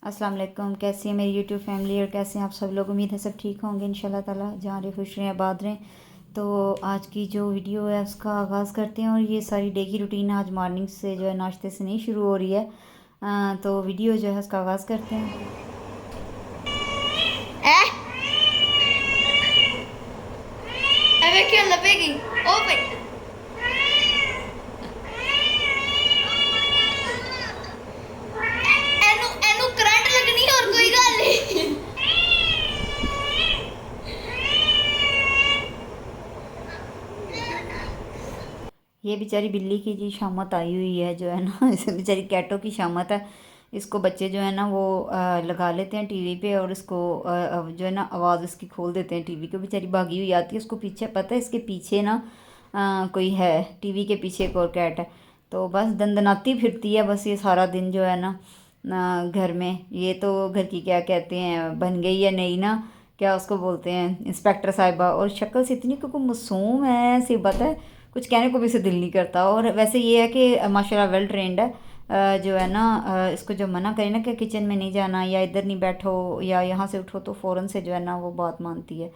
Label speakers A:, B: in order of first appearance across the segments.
A: अस्सलाम वालेकुम। कैसी है मेरी यूट्यूब फैमिली और कैसे हैं आप सब लोग। उम्मीद है सब ठीक होंगे इंशाल्लाह ताला, जहाँ रहे खुश रहें आबाद रहें। तो आज की जो वीडियो है उसका आगाज़ करते हैं। और ये सारी डे की रूटीन आज मॉर्निंग से जो है नाश्ते से नहीं शुरू हो रही है। तो वीडियो जो है उसका आगाज़ करते हैं।
B: क्यों लपेगी ओ भाई एनु एनु करंट लगनी और कोई गल नहीं।
A: ये बेचारी बिल्ली की जी शामत आई हुई है जो है ना इस बेचारी कैटो की शामत है। इसको बच्चे जो है ना वो लगा लेते हैं टीवी पे और इसको जो है ना आवाज़ इसकी खोल देते हैं टीवी को। बेचारी भागी हुई आती है, उसको पीछे पता है इसके पीछे ना कोई है, टीवी के पीछे एक और कैट है। तो बस दंदनाती फिरती है बस ये सारा दिन जो है ना घर में। ये तो घर की क्या कहते हैं बन गई है नई ना, क्या उसको बोलते हैं इंस्पेक्टर साहिबा। और शक्ल से इतनी क्योंकि मासूम है, सी बात है, कुछ कहने को भी इसे दिल नहीं करता। और वैसे ये है कि माशाल्लाह वेल ट्रेंड है। जो है ना इसको जो मना करें ना कि किचन में नहीं जाना या इधर नहीं बैठो या यहाँ से उठो तो फ़ौरन से जो है ना वो बात मानती है।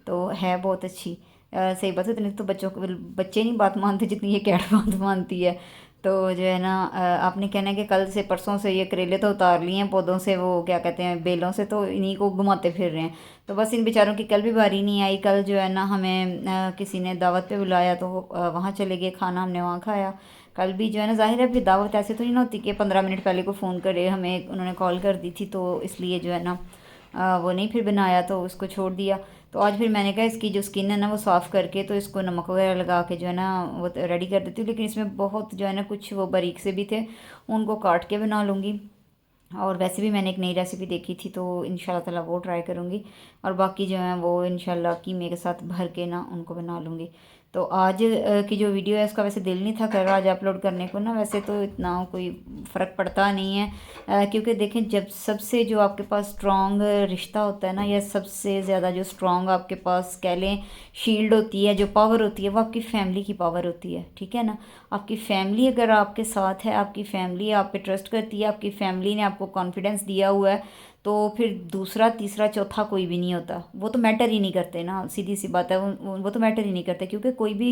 A: तो है बहुत अच्छी। सही बात है, इतने तो बच्चों को बच्चे नहीं बात मानते जितनी ये कैट बात मानती है। तो जो है ना आपने कहना है कि कल से परसों से ये करेले तो उतार लिए हैं पौधों से, वो क्या कहते हैं बेलों से, तो इन्हीं को घुमाते फिर रहे हैं। तो बस इन बेचारों की कल भी बारी नहीं आई। कल जो है ना हमें किसी ने दावत पे बुलाया तो वहाँ चले गए, खाना हमने वहाँ खाया। कल भी जो है ना जाहिर है फिर दावत ऐसे तो नहीं ना होती कि 15 मिनट पहले को फ़ोन करे, हमें उन्होंने कॉल कर दी थी तो इसलिए जो है ना वो नहीं फिर बनाया तो उसको छोड़ दिया। तो आज फिर मैंने कहा इसकी जो स्किन है ना वो साफ़ करके तो इसको नमक वगैरह लगा के जो है ना वो रेडी कर देती हूँ। लेकिन इसमें बहुत जो है ना कुछ वो बारीक से भी थे, उनको काट के बना लूँगी। और वैसे भी मैंने एक नई रेसिपी देखी थी तो इंशाल्लाह ताला वो ट्राई करूँगी। और बाकी जो है वो इंशाल्लाह कीमे के साथ भर के ना उनको बना लूँगी। तो आज की जो वीडियो है उसका वैसे दिल नहीं था कर रहा आज अपलोड करने को ना, वैसे तो इतना कोई फ़र्क पड़ता नहीं है। क्योंकि देखें जब सबसे जो आपके पास स्ट्रॉन्ग रिश्ता होता है ना, या सबसे ज़्यादा जो स्ट्रॉन्ग आपके पास कह लें शील्ड होती है, जो पावर होती है, वो आपकी फैमिली की पावर होती है। ठीक है ना। आपकी फैमिली अगर आपके साथ है, आपकी फैमिली आप पे ट्रस्ट करती है, आपकी फैमिली ने आपको कॉन्फिडेंस दिया हुआ है, तो फिर दूसरा तीसरा चौथा कोई भी नहीं होता। वो तो मैटर ही नहीं करते ना, सीधी सी बात है, वो तो मैटर ही नहीं करते। क्योंकि कोई भी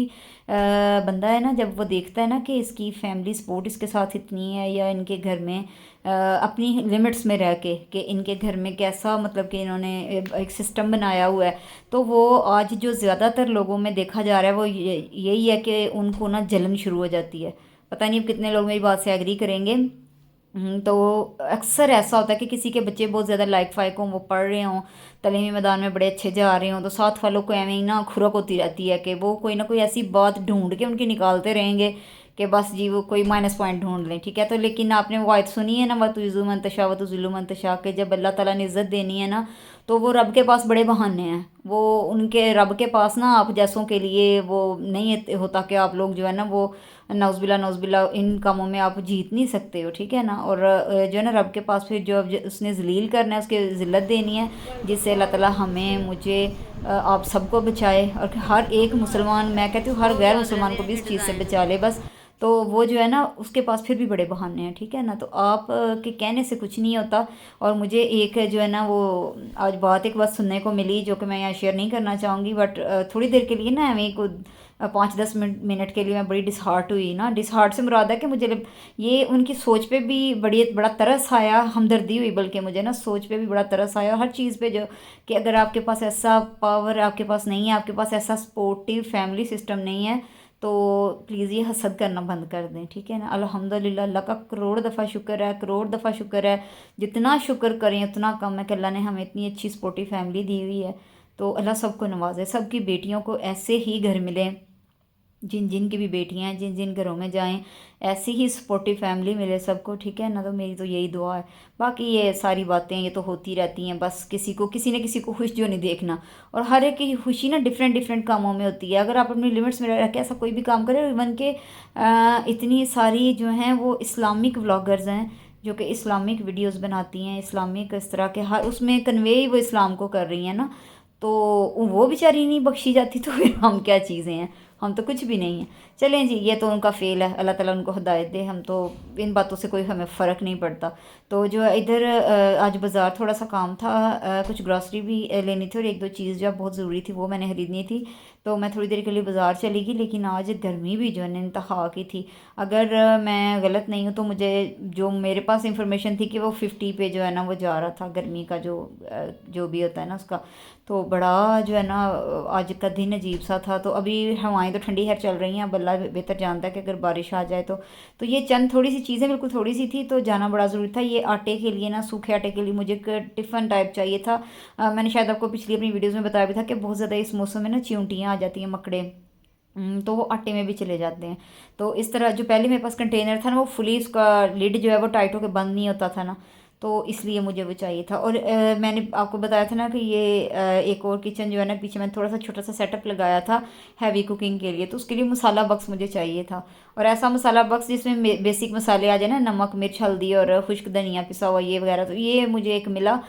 A: बंदा है ना जब वो देखता है ना कि इसकी फैमिली सपोर्ट इसके साथ इतनी है, या इनके घर में अपनी लिमिट्स में रह के कि इनके घर में कैसा मतलब कि इन्होंने एक सिस्टम बनाया हुआ है, तो वो आज जो ज़्यादातर लोगों में देखा जा रहा है वो यही है कि उनको ना जलन शुरू हो जाती है। पता नहीं अब कितने लोग मेरी बात से एग्री करेंगे। तो अक्सर ऐसा होता है कि किसी के बच्चे बहुत ज़्यादा लाइक फाइक हों, वो पढ़ रहे हों, तलीमी मैदान में बड़े अच्छे जा रहे हों, तो साथ वालों को एवं ही ना खुरक होती रहती है कि वो कोई ना कोई ऐसी बात ढूंढ के उनकी निकालते रहेंगे कि बस जी वो कोई माइनस पॉइंट ढूंढ लें। ठीक है। तो लेकिन आपने वो आयत सुनी है ना, वतुइज़्ज़ु मन तशा वतुज़िल्लु मन तशा, के जब अल्लाह ताला ने इज़्ज़त देनी है ना तो वो रब के पास बड़े बहाने हैं। वो उनके रब के पास ना आप जैसों के लिए वो नहीं होता कि आप लोग जो है ना वो नौज़बिल्ला इन कामों में आप जीत नहीं सकते हो। ठीक है ना। और जो है ना रब के पास फिर जो अब उसने जलील करना है, उसके ज़िल्लत देनी है, जिससे अल्लाह ताला हमें मुझे आप सबको बचाए। और हर एक मुसलमान, मैं कहती हूँ हर गैर मुसलमान को भी इस चीज़ से बचा ले बस। तो वो जो है ना उसके पास फिर भी बड़े बहाने हैं। ठीक है ना। तो आप के कहने से कुछ नहीं होता। और मुझे एक जो है ना वो आज बात एक बात सुनने को मिली जो कि मैं यहाँ शेयर नहीं करना चाहूँगी, बट थोड़ी देर के लिए ना हमें को 5-10 मिनट के लिए मैं बड़ी डिसहार्ट हुई ना। डिसहार्ट से मुराद है कि मुझे ये उनकी सोच पे भी बड़ा तरस आया, हमदर्दी हुई, बल्कि मुझे ना सोच पे भी बड़ा तरस आया हर चीज़ पे, जो कि अगर आपके पास ऐसा पावर आपके पास नहीं है, आपके पास ऐसा सपोर्टिव फैमिली सिस्टम नहीं है, तो प्लीज़ ये हसद करना बंद कर दें। ठीक है ना। अल्हम्दुलिल्लाह, अल्लाह का करोड़ दफ़ा शुक्र है, करोड़ दफ़ा शुक्र है। जितना शुक्र करें उतना कम है कि अल्लाह ने हमें इतनी अच्छी सपोर्टिव फैमिली दी हुई है। तो अल्लाह सबको नवाजे, सबकी बेटियों को ऐसे ही घर मिले, जिन जिन की भी बेटियां हैं, जिन जिन घरों में जाएं ऐसी ही सपोर्टिव फैमिली मिले सबको। ठीक है ना। तो मेरी तो यही दुआ है। बाकी ये सारी बातें ये तो होती रहती हैं, बस किसी ने किसी को खुश जो नहीं देखना। और हर एक की खुशी ना डिफरेंट डिफरेंट कामों में होती है। अगर आप अपनी लिमिट्स में रह के ऐसा कोई भी काम करें, इवन के इतनी सारी जो हैं वो इस्लामिक व्लॉगर्स हैं जो कि इस्लामिक वीडियोस बनाती हैं, इस्लामिक इस तरह के हर उसमें कन्वे ही वो इस्लाम को कर रही हैं ना, तो वो बेचारी नहीं बख्शी जाती तो फिर हम क्या चीज़ें हैं। हम तो कुछ भी नहीं हैं। चलें जी, ये तो उनका फ़ेल है, अल्लाह ताला उनको हिदायत दे। हम तो इन बातों से कोई हमें फ़र्क नहीं पड़ता। तो जो है इधर आज बाज़ार थोड़ा सा काम था, कुछ ग्रॉसरी भी लेनी थी और एक दो चीज़ जो बहुत ज़रूरी थी वो मैंने ख़रीदनी थी। तो मैं थोड़ी देर के लिए बाज़ार चली गई, लेकिन आज गर्मी भी जो है ना इंतहा की थी। अगर मैं गलत नहीं हूँ तो मुझे जो मेरे पास इंफॉर्मेशन थी कि वो 50 पे जो है ना वो जा रहा था, गर्मी का जो भी होता है ना उसका। तो बड़ा जो है ना आज का दिन अजीब सा था। तो अभी हवाएं तो ठंडी है चल रही हैं, अब अल्लाह बेहतर जानता है कि अगर बारिश आ जाए तो ये चंद थोड़ी सी चीज़ें, बिल्कुल थोड़ी सी थी, तो जाना बड़ा ज़रूरी था। ये आटे के लिए ना, सूखे आटे के लिए मुझे एक टिफ़न टाइप चाहिए था। मैंने शायद आपको पिछली अपनी वीडियोज़ में बताया भी था कि बहुत ज़्यादा इस मौसम में ना चींटियाँ आ जाती हैं, मकड़े। तो वो आटे में भी चले जाते हैं। तो इस तरह जो पहले मेरे पास कंटेनर था ना, वो फुली उसका लिड जो है वो टाइट होकर बंद नहीं होता था ना, तो इसलिए मुझे वो चाहिए था। और मैंने आपको बताया था ना कि ये एक और किचन जो है ना, पीछे मैंने थोड़ा सा छोटा सा सेटअप लगाया था हैवी कुकिंग के लिए, तो उसके लिए मसाला बक्स मुझे चाहिए था। और ऐसा मसाला बक्स जिसमें बेसिक मसाले आ जाए ना, नमक मिर्च हल्दी और खुश्क धनिया पिसा हुआ ये वगैरह, तो ये मुझे एक मिला।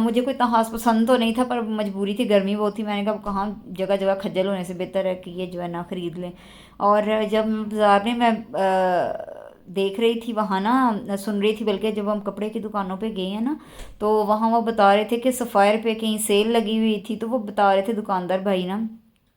A: मुझे कोई इतना खास पसंद तो नहीं था, पर मजबूरी थी, गर्मी बहुत थी। मैंने कहा कहाँ जगह जगह खज्जल होने से बेहतर है कि ये जो है ना ख़रीद लें। और जब बाज़ार में मैं देख रही थी वहाँ ना, सुन रही थी बल्कि, जब हम कपड़े की दुकानों पे गए हैं ना, तो वहाँ वो बता रहे थे कि सफ़ायर पे कहीं सेल लगी हुई थी। तो वो बता रहे थे दुकानदार भाई ना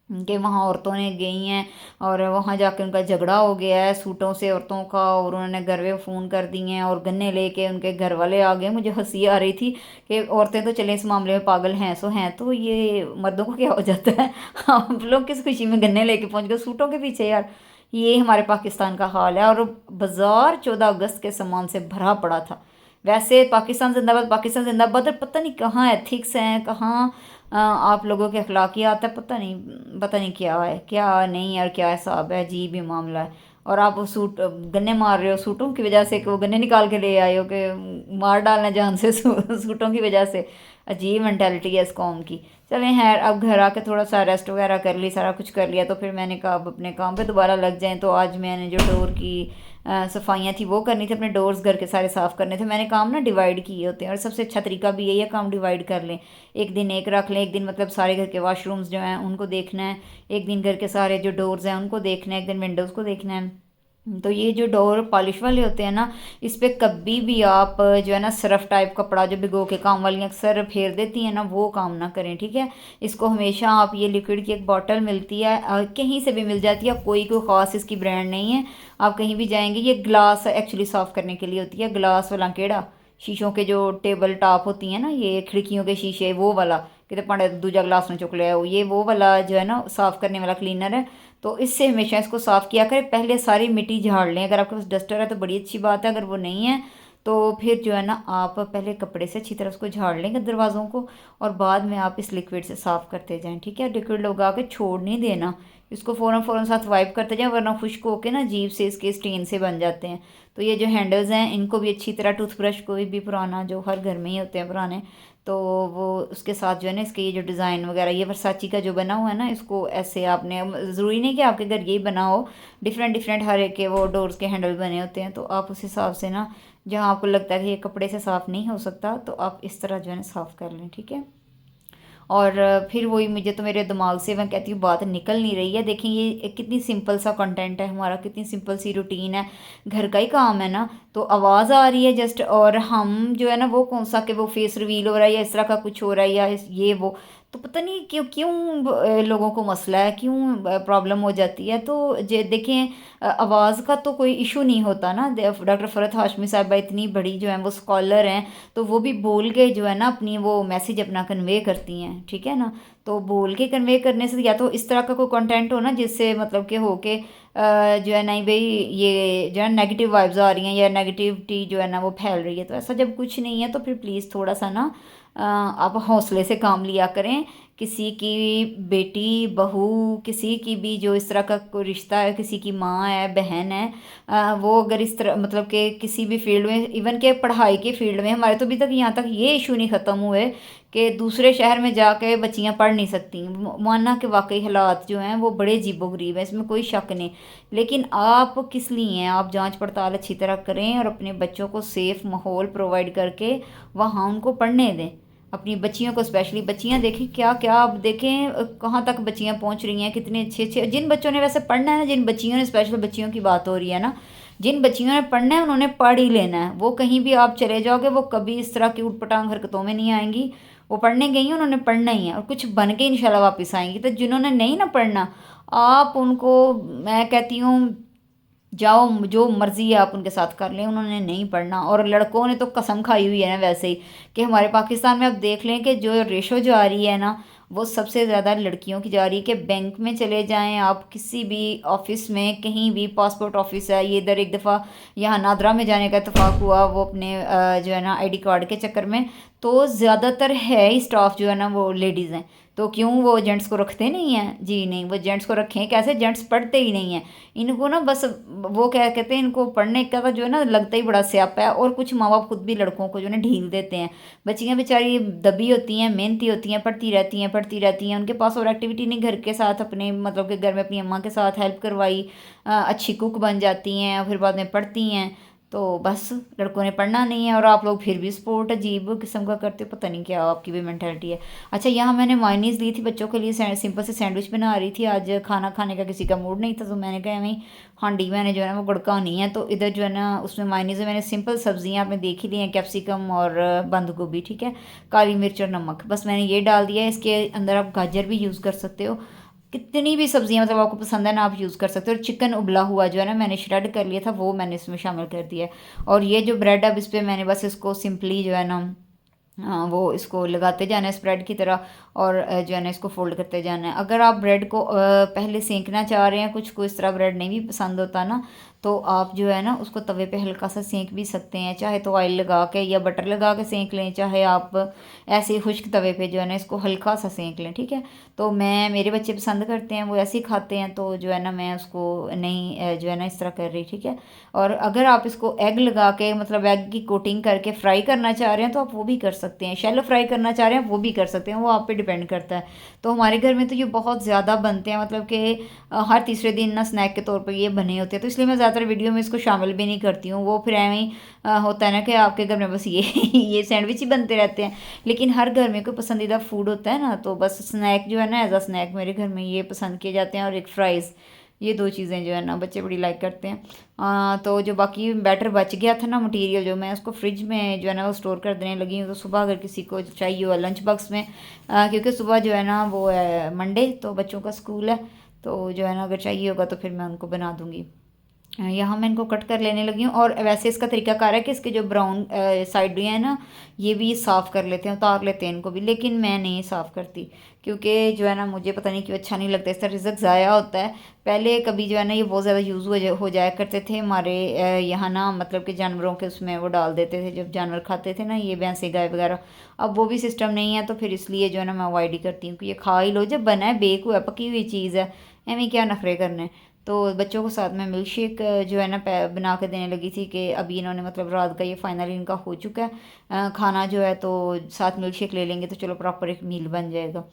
A: कि वहाँ औरतों ने गई हैं और वहाँ जाके उनका झगड़ा हो गया है सूटों से औरतों का, और उन्होंने घर में फ़ोन कर दिए हैं और गन्ने लेके उनके घर वाले आ गए। मुझे हंसी आ रही थी कि औरतें तो चले इस मामले में पागल हैं सो हैं, तो ये मर्दों को क्या हो जाता है। आप लोग किस खुशी में गन्ने लेके पहुँच गए सूटों के पीछे यार। ये हमारे पाकिस्तान का हाल है। और बाज़ार 14 अगस्त के सामान से भरा पड़ा था। वैसे पाकिस्तान जिंदाबाद, पाकिस्तान जिंदाबाद, और पता नहीं कहाँ एथिक्स हैं, कहाँ आप लोगों के अखलाकियात है, पता नहीं क्या है क्या नहीं यार, क्या हिसाब है, अजीब ही मामला है। और आप वो सूट गन्ने मार रहे हो सूटों की वजह से, कि वो गन्ने निकाल के ले आए हो कि मार डालना जान से सूटों की वजह से। अजीब मेंटालिटी है इस कौम की। चलें खैर, अब घर आके थोड़ा सा रेस्ट वगैरह कर ली, सारा कुछ कर लिया, तो फिर मैंने कहा अब अपने काम पे दोबारा लग जाएं। तो आज मैंने जो डोर की सफाइयाँ थी वो करनी थी, अपने डोर्स घर के सारे साफ़ करने थे। मैंने काम ना डिवाइड किए होते हैं, और सबसे अच्छा तरीका भी यही है, काम डिवाइड कर लें। एक दिन एक रख लें, एक दिन मतलब सारे घर के वाशरूम्स जो हैं उनको देखना है, एक दिन घर के सारे जो डोर्स हैं उनको देखना है, एक दिन विंडोज़ को देखना है। तो ये जो डोर पॉलिश वाले होते हैं ना, इस पर कभी भी आप जो है ना सरफ टाइप कपड़ा जो भिगो के काम वाली अक्सर फेर देती हैं ना, वो काम ना करें, ठीक है। इसको हमेशा आप, ये लिक्विड की एक बॉटल मिलती है, कहीं से भी मिल जाती है, कोई ख़ास इसकी ब्रांड नहीं है, आप कहीं भी जाएंगे। ये ग्लास एक्चुअली साफ़ करने के लिए होती है, ग्लास वाला केड़ा, शीशों के जो टेबल टॉप होती हैं ना, ये खिड़कियों के शीशे, वो वाला, कितने पांडे दूजा ग्लास में चुक लिया, ये वो वाला जो है ना साफ़ करने वाला क्लीनर है। तो इससे हमेशा इसको साफ़ किया करें। पहले सारी मिट्टी झाड़ लें, अगर आपके पास डस्टर है तो बड़ी अच्छी बात है, अगर वो नहीं है तो फिर जो है ना आप पहले कपड़े से अच्छी तरह उसको झाड़ लेंगे दरवाज़ों को, और बाद में आप इस लिक्विड से साफ़ करते जाएं, ठीक है। लिक्विड लगा के छोड़ नहीं देना, इसको फ़ौरन साथ वाइप करते जाएं, वरना खुश्क होके ना अजीब से इसके स्टेन से बन जाते हैं। तो ये जो हैंडल्स हैं इनको भी अच्छी तरह, टूथब्रश कोई भी पुराना जो हर घर में ही होते हैं पुराने, तो वो उसके साथ जो है ना इसके ये जो डिज़ाइन वगैरह, ये वर्साची का जो बना हुआ है ना, इसको ऐसे आपने, ज़रूरी नहीं कि आपके घर यही बना हो, डिफरेंट डिफरेंट हर एक के वो डोर्स के हैंडल बने होते हैं, तो आप उस हिसाब से ना, जहाँ आपको लगता है कि ये कपड़े से साफ़ नहीं हो सकता, तो आप इस तरह जो है ना साफ़ कर लें, ठीक है। और फिर वही, मुझे तो मेरे दिमाग से, मैं कहती हूँ, बात निकल नहीं रही है। देखें ये कितनी सिंपल सा कंटेंट है हमारा, कितनी सिंपल सी रूटीन है, घर का ही काम है ना, तो आवाज़ आ रही है जस्ट, और हम जो है ना वो कौन सा कि वो फेस रिवील हो रहा है या इस तरह का कुछ हो रहा है या ये वो, तो पता नहीं क्यों क्यों लोगों को मसला है, क्यों प्रॉब्लम हो जाती है। तो जे देखें, आवाज़ का तो कोई इशू नहीं होता ना। डॉक्टर फ़रहत हाशमी साहिबा इतनी बड़ी जो है वो स्कॉलर हैं, तो वो भी बोल के जो है ना अपनी वो मैसेज अपना कन्वे करती हैं, ठीक है ना। तो बोल के कन्वे करने से, या तो इस तरह का कोई कंटेंट हो ना जिससे मतलब कि हो के जो है नहीं भाई ये जो है नेगेटिव वाइब्स आ रही हैं या नेगेटिविटी जो है ना वो फैल रही है, तो ऐसा जब कुछ नहीं है तो फिर प्लीज़ थोड़ा सा ना आप हौसले से काम लिया करें। किसी की बेटी बहू, किसी की भी जो इस तरह का कोई रिश्ता है, किसी की माँ है बहन है, वो अगर इस तरह मतलब कि किसी भी फील्ड में, इवन के पढ़ाई के फील्ड में, हमारे तो अभी तक यहाँ तक ये इशू नहीं ख़त्म हुए कि दूसरे शहर में जाके बच्चियाँ पढ़ नहीं सकती। मानना कि वाकई हालात जो हैं वो बड़े अजीबोगरीब हैं, इसमें कोई शक नहीं, लेकिन आप किस लिए हैं, आप जांच पड़ताल अच्छी तरह करें और अपने बच्चों को सेफ़ माहौल प्रोवाइड करके वहाँ उनको पढ़ने दें। अपनी बच्चियों को, स्पेशली बच्चियां देखें क्या क्या, आप देखें कहाँ तक बच्चियां पहुंच रही हैं, कितने अच्छे अच्छे। जिन बच्चों ने वैसे पढ़ना है ना, जिन बच्चियों ने, स्पेशल बच्चियों की बात हो रही है ना, जिन बच्चियों ने पढ़ना है उन्होंने पढ़ ही लेना है। वो कहीं भी आप चले जाओगे वो कभी इस तरह की उटपटांग हरकतों में नहीं आएंगी। वो पढ़ने गई हैं, उन्होंने पढ़ना ही है और कुछ बन के इंशाल्लाह वापस आएंगी। तो जिन्होंने नहीं ना पढ़ना, आप उनको, मैं कहती हूँ जाओ जो मर्जी है आप उनके साथ कर लें, उन्होंने नहीं पढ़ना। और लड़कों ने तो कसम खाई हुई है ना वैसे ही, कि हमारे पाकिस्तान में आप देख लें कि जो रेशो जा रही है ना, वो सबसे ज़्यादा लड़कियों की जा रही है। कि बैंक में चले जाएं आप, किसी भी ऑफिस में, कहीं भी, पासपोर्ट ऑफिस है ये, इधर एक दफ़ा यहाँ नादरा में जाने का इत्तेफाक हुआ, वो अपने जो है ना आईडी कार्ड के चक्कर में, तो ज़्यादातर है ही स्टाफ जो है ना वो लेडीज़ हैं। तो क्यों वो जेंट्स को रखते नहीं हैं? जी नहीं, वो जेंट्स को रखें कैसे, जेंट्स पढ़ते ही नहीं हैं। इनको ना बस वो क्या कहते हैं, इनको पढ़ने का तो जो है ना लगता ही बड़ा स्यापा है। और कुछ माँ बाप खुद भी लड़कों को जो है ना ढील देते हैं। बच्चियाँ बेचारी दबी होती हैं, मेहनती होती हैं, पढ़ती रहती हैं पढ़ती रहती हैं, उनके पास और एक्टिविटी नहीं घर के साथ, अपने मतलब कि घर में अपनी अम्मा के साथ हेल्प करवाई, अच्छी कुक बन जाती हैं, फिर बाद में पढ़ती हैं। तो बस लड़कों ने पढ़ना नहीं है और आप लोग फिर भी स्पोर्ट अजीब किस्म का करते हो, पता नहीं क्या आपकी भी मेंटालिटी है। अच्छा, यहाँ मैंने मायनीज़ ली थी बच्चों के लिए, सिंपल से सैंडविच बना रही थी। आज खाना खाने का किसी का मूड नहीं था, तो मैंने कहा भाई हांडी मैंने जो है ना वो गड़का नहीं है, तो इधर जो है ना उसमें मायनीज़ में मैंने सिंपल सब्जियाँ आपने देख ही ली हैं, कैप्सिकम और बंद गोभी, ठीक है, काली मिर्च और नमक, बस मैंने ये डाल दिया है। इसके अंदर आप गाजर भी यूज़ कर सकते हो, कितनी भी सब्जियां मतलब आपको पसंद है ना आप यूज़ कर सकते हो। और चिकन उबला हुआ जो है ना मैंने श्रेड कर लिया था, वो मैंने इसमें शामिल कर दिया है। और ये जो ब्रेड अब इस पर मैंने बस इसको सिंपली जो है ना, हाँ, वो इसको लगाते जाना है स्प्रेड की तरह, और जो है ना इसको फोल्ड करते जाना है। अगर आप ब्रेड को पहले सेंकना चाह रहे हैं, कुछ को इस तरह ब्रेड नहीं भी पसंद होता ना, तो आप जो है ना उसको तवे पे हल्का सा सेंक भी सकते हैं, चाहे तो ऑयल लगा के या बटर लगा के सेंक लें, चाहे आप ऐसे ही खुश्क तवे पे जो है ना इसको हल्का सा सेंक लें, ठीक है। तो मैं, मेरे बच्चे पसंद करते हैं, वो ऐसे ही खाते हैं, तो जो है ना मैं उसको नहीं जो है ना इस तरह कर रही, ठीक है। और अगर आप इसको एग लगा के, मतलब एग की कोटिंग करके फ्राई करना चाह रहे हैं तो आप वो भी कर सकते हैं, शैलो फ्राई करना चाह रहे हैं वो भी कर सकते हैं, वो आप पे डिपेंड करता है। तो हमारे घर में तो ये बहुत ज़्यादा बनते हैं, मतलब कि हर तीसरे दिन ना स्नैक के तौर पर ये बने होते हैं, तो इसलिए मैं ज़्यादातर वीडियो में इसको शामिल भी नहीं करती हूँ। वो फिर ऐਵੇਂ ही होता है ना कि आपके घर में बस ये ये सैंडविच ही बनते रहते हैं। लेकिन हर घर में कोई पसंदीदा फूड होता है ना, तो बस स्नैक जो है ना एज अ स्नैक मेरे घर में ये पसंद किए जाते हैं, और एक फ्राइज़, ये दो चीज़ें जो है ना बच्चे बड़ी लाइक करते हैं। तो जो बाकी बैटर बच गया था ना मटेरियल, जो मैं उसको फ्रिज में जो है ना वो स्टोर कर देने लगी हूँ। तो सुबह अगर किसी को चाहिए हो लंच बॉक्स में, क्योंकि सुबह जो है ना वो है मंडे, तो बच्चों का स्कूल है, तो जो है ना अगर चाहिए होगा तो फिर मैं उनको बना दूँगी। यहाँ मैं इनको कट कर लेने लगी हूँ। और वैसे इसका तरीकाकार है कि इसके जो ब्राउन साइड है ना, ये भी साफ़ कर लेते हैं, उतार लेते हैं इनको भी, लेकिन मैं नहीं साफ़ करती, क्योंकि जो है ना मुझे पता नहीं क्यों अच्छा नहीं लगता, इसका रिज़ल्ट ज़ाया होता है। पहले कभी जो है ना ये बहुत ज़्यादा यूज़ हो जाया करते थे हमारे यहाँ ना, मतलब कि जानवरों के उसमें वो डाल देते थे, जब जानवर खाते थे ना ये भैंसे गाय वगैरह। अब वो भी सिस्टम नहीं है, तो फिर इसलिए जो है ना मैं अवॉइड ही करती हूँ कि ये खा ही लो, जब बना है बेक हुआ पकी हुई चीज़ है, एवं क्या नखरे करने। तो बच्चों को साथ में मिल्क शेक जो है ना बना के देने लगी थी, कि अभी इन्होंने मतलब रात का ये फाइनली इनका हो चुका है खाना जो है, तो साथ मिल्क शेक ले लेंगे तो चलो प्रॉपर एक मील बन जाएगा।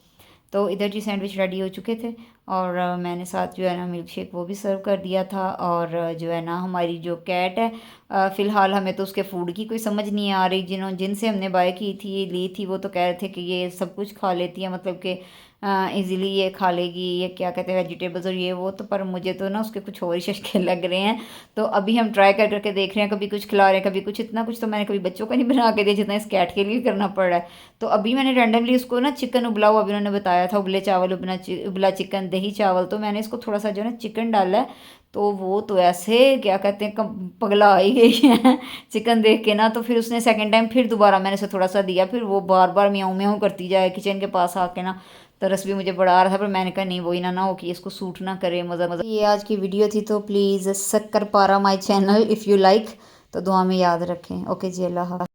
A: तो इधर जी सैंडविच रेडी हो चुके थे, और मैंने साथ जो है ना मिल्क शेक वो भी सर्व कर दिया था। और जो है ना हमारी जो कैट है, फ़िलहाल हमें तो उसके फूड की कोई समझ नहीं आ रही। जिनसे हमने बाय की थी, ली थी, वो तो कह रहे थे कि ये सब कुछ खा लेती है, मतलब कि इजीली ये खा लेगी, ये क्या कहते हैं वेजिटेबल्स और ये वो। तो पर मुझे तो ना उसके कुछ और ही शशके लग रहे हैं। तो अभी हम ट्राई कर करके देख रहे हैं, कभी कुछ खिला रहे हैं, कभी कुछ। इतना कुछ तो मैंने कभी बच्चों को नहीं बना के दिया जितना इस कैट के लिए करना पड़ रहा है। तो अभी मैंने रैंडमली उसको ना चिकन उबला हुआ, अभी उन्होंने बताया था उबले चावल, उबला चिकन, दही चावल, तो मैंने इसको थोड़ा सा जो है ना चिकन डाला है। तो वो तो ऐसे क्या कहते हैं पगला ही गई है चिकन देख के ना। तो फिर उसने सेकंड टाइम फिर दोबारा मैंने उसे थोड़ा सा दिया, फिर वो बार बार म्याऊं म्याऊं करती जाए किचन के पास आके ना। तरस भी मुझे बड़ा आ रहा था, पर मैंने कहा नहीं, वही ना हो कि इसको सूट ना करे, मज़ा मज़ा। ये आज की वीडियो थी, तो प्लीज़ शक्कर पारा my channel if you like, तो दुआ में याद रखें। ओके जी, अल्लाह हाफ़िज़।